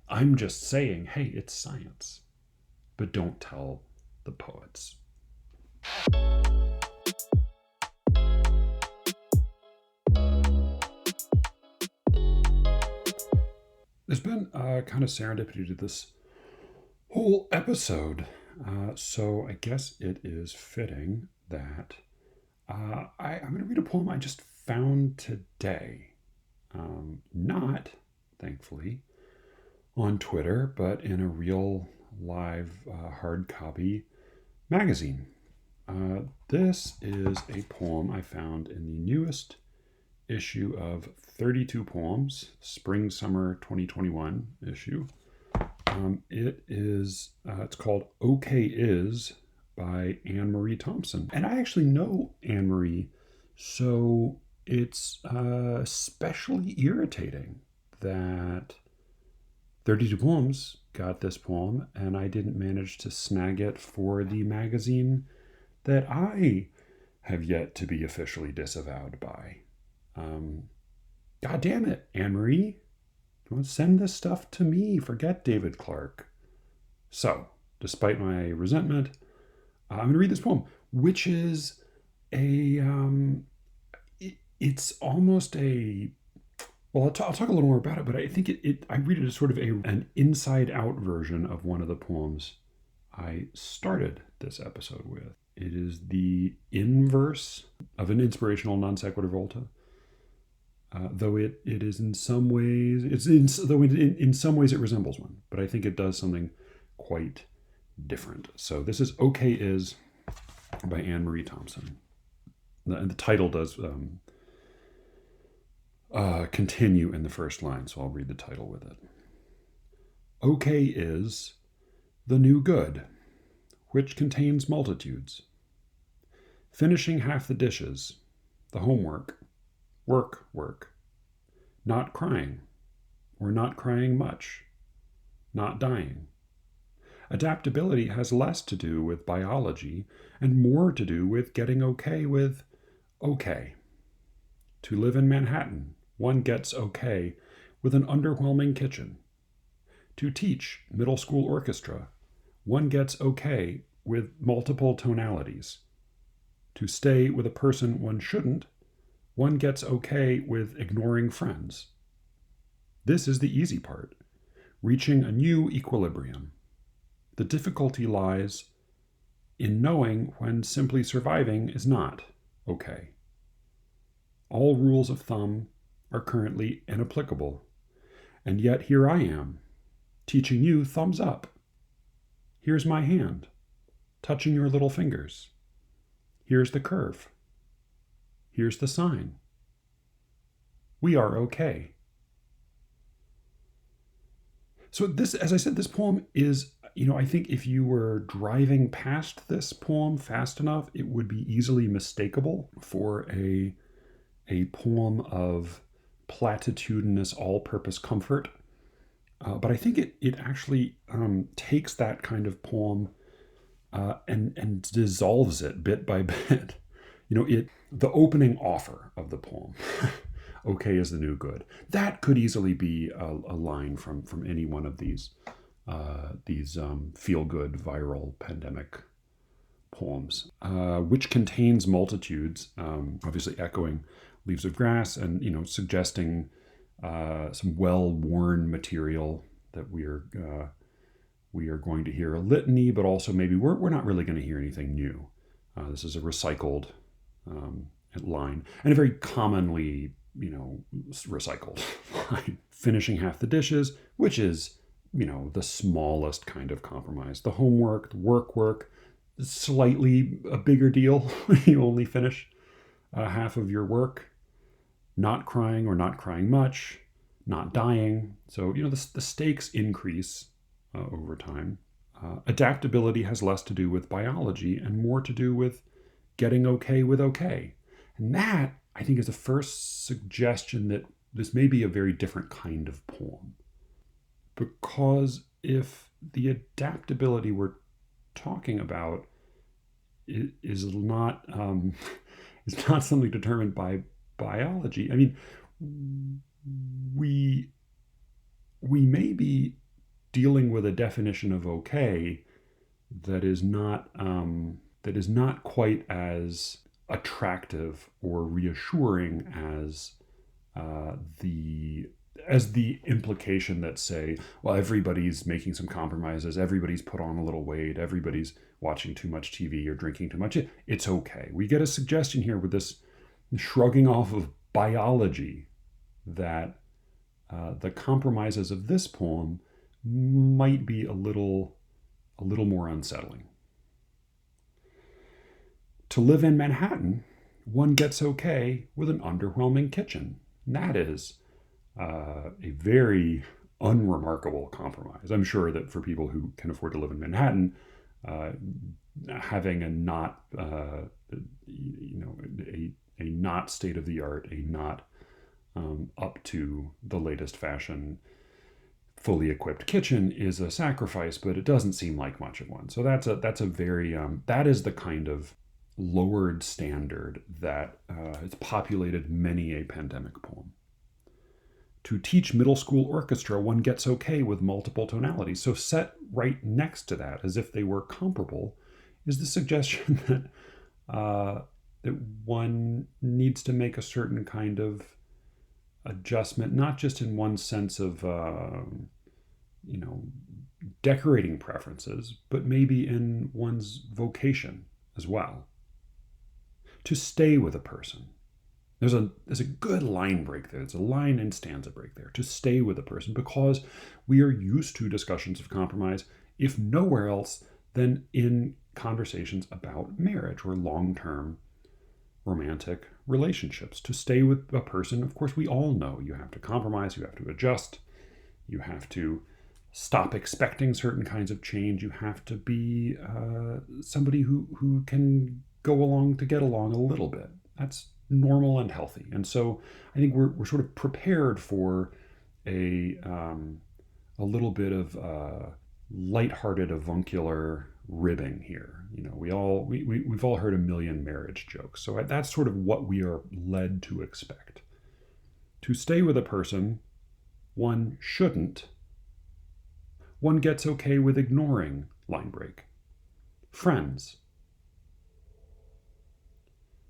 I'm just saying, hey, it's science, but don't tell the poets. There's been kind of serendipity to this whole episode, so I guess it is fitting that I'm going to read a poem I just found today. Not, thankfully, on Twitter, but in a real live hard copy magazine. This is a poem I found in the newest issue of 32 Poems, Spring Summer 2021 issue. It's called OK Is by Anne-Marie Thompson. And I actually know Anne-Marie, so it's especially irritating that 32 Poems got this poem and I didn't manage to snag it for the magazine that I have yet to be officially disavowed by. God damn it, Anne-Marie. Don't send this stuff to me. Forget David Clark. So, despite my resentment, I'm going to read this poem, which is it's almost a, well, I'll talk a little more about it, but I think I read it as sort of an inside-out version of one of the poems I started this episode with. It is the inverse of an inspirational non sequitur volta. Though it is in some ways, in some ways it resembles one, but I think it does something quite different. So this is OK Is by Anne-Marie Thompson. And the title does continue in the first line, so I'll read the title with it. OK is the new good, which contains multitudes. Finishing half the dishes, the homework, work, not crying, or not crying much, not dying. Adaptability has less to do with biology and more to do with getting okay with okay. To live in Manhattan, one gets okay with an underwhelming kitchen. To teach middle school orchestra, one gets okay with multiple tonalities. To stay with a person one shouldn't, one gets okay with ignoring friends. This is the easy part, reaching a new equilibrium. The difficulty lies in knowing when simply surviving is not okay. All rules of thumb are currently inapplicable, and yet here I am, teaching you thumbs up. Here's my hand, touching your little fingers. Here's the curve. Here's the sign. We are okay. So this, as I said, this poem is, I think if you were driving past this poem fast enough, it would be easily mistakable for a poem of platitudinous all-purpose comfort. But I think it actually takes that kind of poem and dissolves it bit by bit. The opening offer of the poem, okay is the new good, that could easily be a line from any one of these feel-good viral pandemic poems, which contains multitudes, obviously echoing Leaves of Grass and suggesting some well-worn material that we are going to hear a litany, but also maybe we're not really going to hear anything new. This is a recycled line, and a very commonly, recycled line. Finishing half the dishes, which is, the smallest kind of compromise. The homework, the work, slightly a bigger deal when you only finish half of your work. Not crying or not crying much, not dying. So, the stakes increase over time. Adaptability has less to do with biology and more to do with getting okay with okay. And that, I think, is the first suggestion that this may be a very different kind of poem. Because if the adaptability we're talking about is not something determined by biology, I mean, we may be dealing with a definition of okay that is not quite as attractive or reassuring as the implication that, say, well, everybody's making some compromises, everybody's put on a little weight, everybody's watching too much TV or drinking too much. It's okay. We get a suggestion here with this shrugging off of biology that the compromises of this poem might be a little more unsettling. To live in Manhattan, one gets okay with an underwhelming kitchen. And that is a very unremarkable compromise. I'm sure that for people who can afford to live in Manhattan, having a not, a not state of the art, a not up to the latest fashion, fully equipped kitchen is a sacrifice, but it doesn't seem like much of one. So that's a very that is the kind of lowered standard that has populated many a pandemic poem. To teach middle school orchestra, one gets okay with multiple tonalities. So set right next to that, as if they were comparable, is the suggestion that one needs to make a certain kind of adjustment, not just in one sense of decorating preferences, but maybe in one's vocation as well. To stay with a person. There's a good line break there. There's a line and stanza break there. To stay with a person, because we are used to discussions of compromise, if nowhere else than in conversations about marriage or long-term romantic relationships. To stay with a person, of course, we all know you have to compromise, you have to adjust, you have to stop expecting certain kinds of change, you have to be somebody who can go along to get along a little bit. That's normal and healthy. And so I think we're sort of prepared for a little bit of lighthearted avuncular ribbing here. We've all heard a million marriage jokes. So that's sort of what we are led to expect. To stay with a person, one shouldn't. One gets okay with ignoring line break. Friends.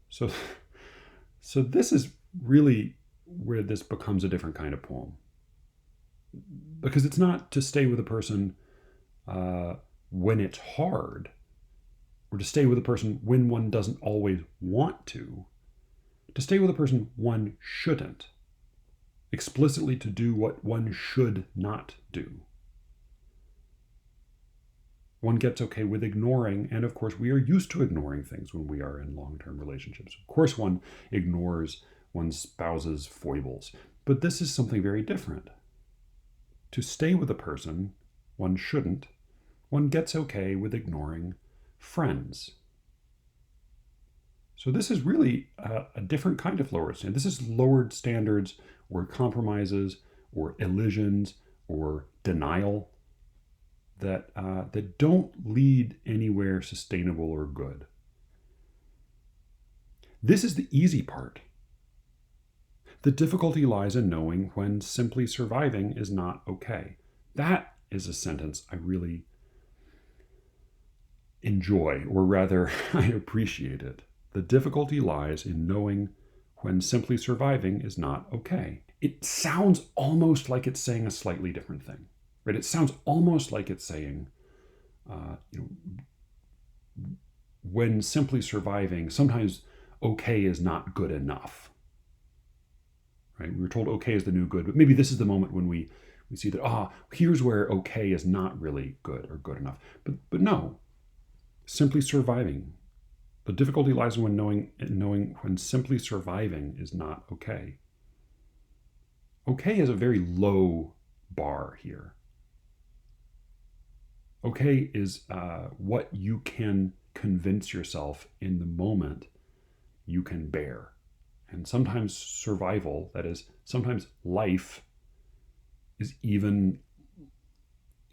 So this is really where this becomes a different kind of poem. Because it's not to stay with a person when it's hard, or to stay with a person when one doesn't always want to. To stay with a person one shouldn't. Explicitly to do what one should not do. One gets okay with ignoring, and of course we are used to ignoring things when we are in long-term relationships. Of course one ignores one's spouse's foibles, but this is something very different. To stay with a person, one shouldn't. One gets okay with ignoring friends. So this is really a different kind of lowered standard. This is lowered standards or compromises or elisions or denial that don't lead anywhere sustainable or good. This is the easy part. The difficulty lies in knowing when simply surviving is not okay. That is a sentence I really enjoy, or rather, I appreciate it. The difficulty lies in knowing when simply surviving is not okay. It sounds almost like it's saying a slightly different thing. Right? It sounds almost like it's saying, when simply surviving, sometimes okay is not good enough. Right? We were told okay is the new good, but maybe this is the moment when we see that, here's where okay is not really good or good enough. But no, simply surviving. The difficulty lies in knowing when simply surviving is not okay. Okay is a very low bar here. Okay is what you can convince yourself in the moment you can bear. And sometimes survival, that is, sometimes life,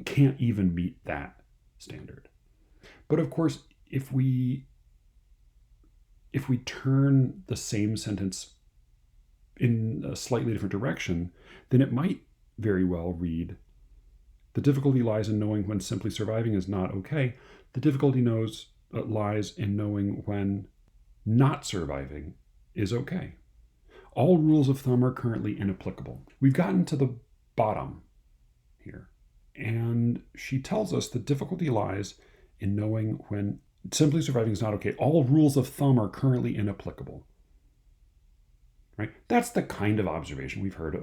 can't even meet that standard. But of course, if we turn the same sentence in a slightly different direction, then it might very well read, the difficulty lies in knowing when simply surviving is not okay. The difficulty lies in knowing when not surviving is okay. All rules of thumb are currently inapplicable. We've gotten to the bottom here. And she tells us the difficulty lies in knowing when simply surviving is not okay. All rules of thumb are currently inapplicable. right? That's the kind of observation we've heard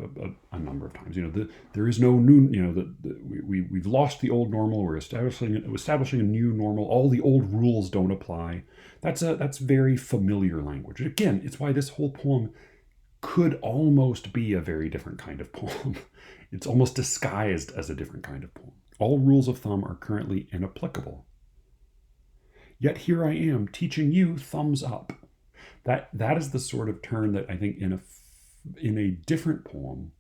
a number of times. There is no new, we've lost the old normal. We're establishing a new normal. All the old rules don't apply. That's very familiar language. Again, it's why this whole poem could almost be a very different kind of poem. It's almost disguised as a different kind of poem. All rules of thumb are currently inapplicable. Yet here I am teaching you thumbs up. That is the sort of turn that I think in a different poem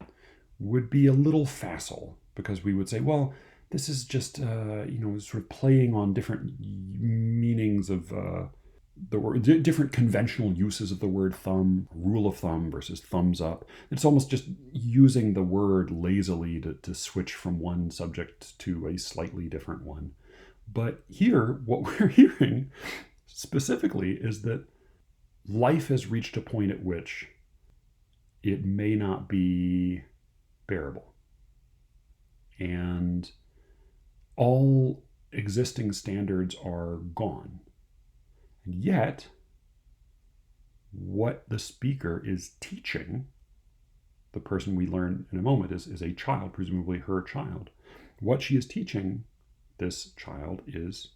would be a little facile, because we would say, well, this is just sort of playing on different meanings of the word, different conventional uses of the word thumb, rule of thumb versus thumbs up. It's almost just using the word lazily to switch from one subject to a slightly different one. But here, what we're hearing specifically is that life has reached a point at which it may not be bearable. And all existing standards are gone. And yet, what the speaker is teaching, the person we learn in a moment is a child, presumably her child. What she is teaching this child is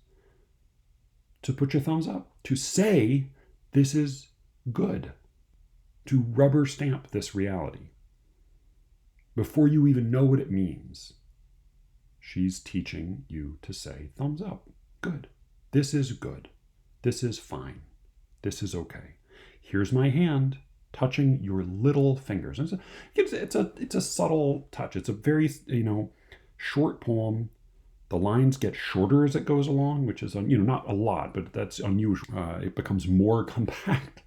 to put your thumbs up, to say, this is good, to rubber stamp this reality. Before you even know what it means, she's teaching you to say, thumbs up, good. This is good. This is fine. This is okay. Here's my hand touching your little fingers. It's a subtle touch. It's a very, short poem. The lines get shorter as it goes along, which is, not a lot, but that's unusual. It becomes more compact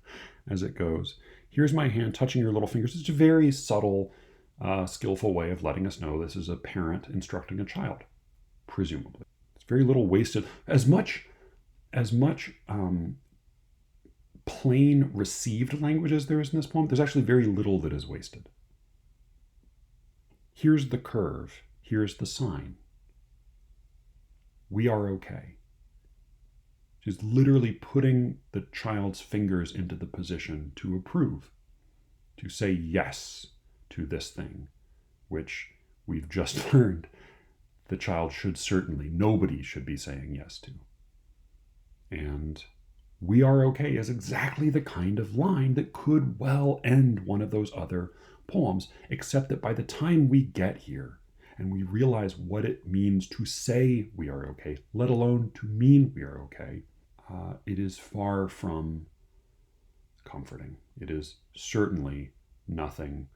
as it goes. Here's my hand touching your little fingers. It's a very subtle, skillful way of letting us know this is a parent instructing a child, presumably. It's very little wasted. As much plain received language as there is in this poem, there's actually very little that is wasted. Here's the curve. Here's the sign. We are okay. She's literally putting the child's fingers into the position to approve, to say yes to this thing, which we've just learned the child should certainly, nobody should be saying yes to. And we are okay is exactly the kind of line that could well end one of those other poems, except that by the time we get here, and we realize what it means to say we are okay, let alone to mean we are okay, it is far from comforting. It is certainly nothing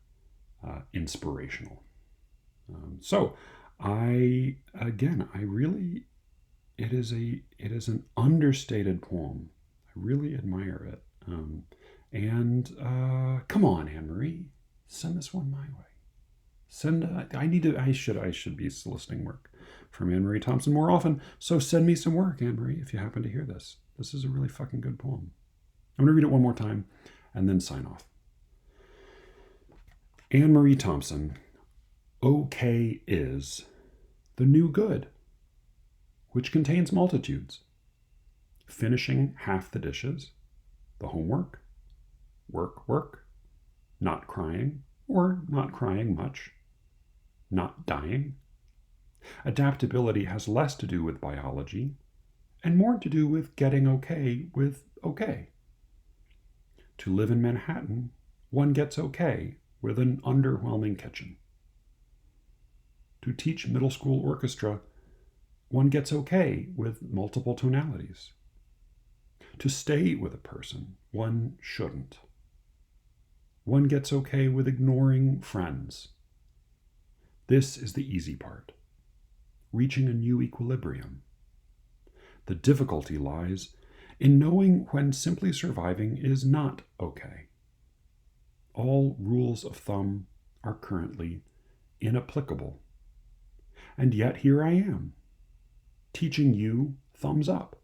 inspirational. It is an understated poem. I really admire it. Come on, Anne-Marie, send this one my way. I should be soliciting work from Anne-Marie Thompson more often. So send me some work, Anne-Marie, if you happen to hear this. This is a really fucking good poem. I'm going to read it one more time and then sign off. Anne-Marie Thompson, okay is the new good, which contains multitudes. Finishing half the dishes, the homework, work, not crying or not crying much, not dying. Adaptability has less to do with biology and more to do with getting okay with okay. To live in Manhattan, one gets okay with an underwhelming kitchen. To teach middle school orchestra, one gets okay with multiple tonalities. To stay with a person, one shouldn't. One gets okay with ignoring friends. This is the easy part, reaching a new equilibrium. The difficulty lies in knowing when simply surviving is not okay. All rules of thumb are currently inapplicable. And yet here I am, teaching you thumbs up.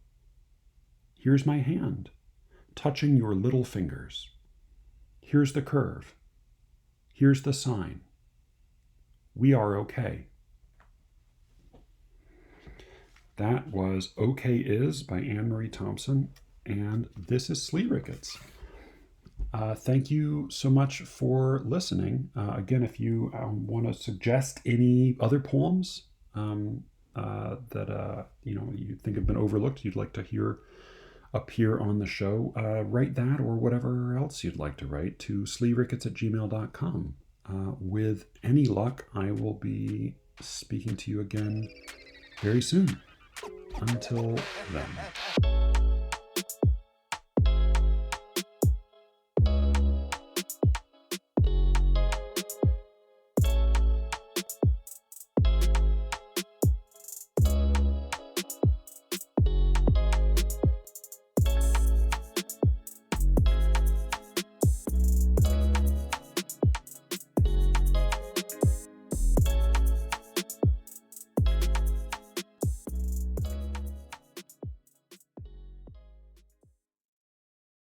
Here's my hand, touching your little fingers. Here's the curve. Here's the sign. We are okay. That was Okay Is by Anne-Marie Thompson, and this is SLEERICKETS. Thank you so much for listening. Again, if you want to suggest any other poems that you think have been overlooked, you'd like to hear appear on the show, write that or whatever else you'd like to write to SLEERICKETS@gmail.com. With any luck, I will be speaking to you again very soon. Until then.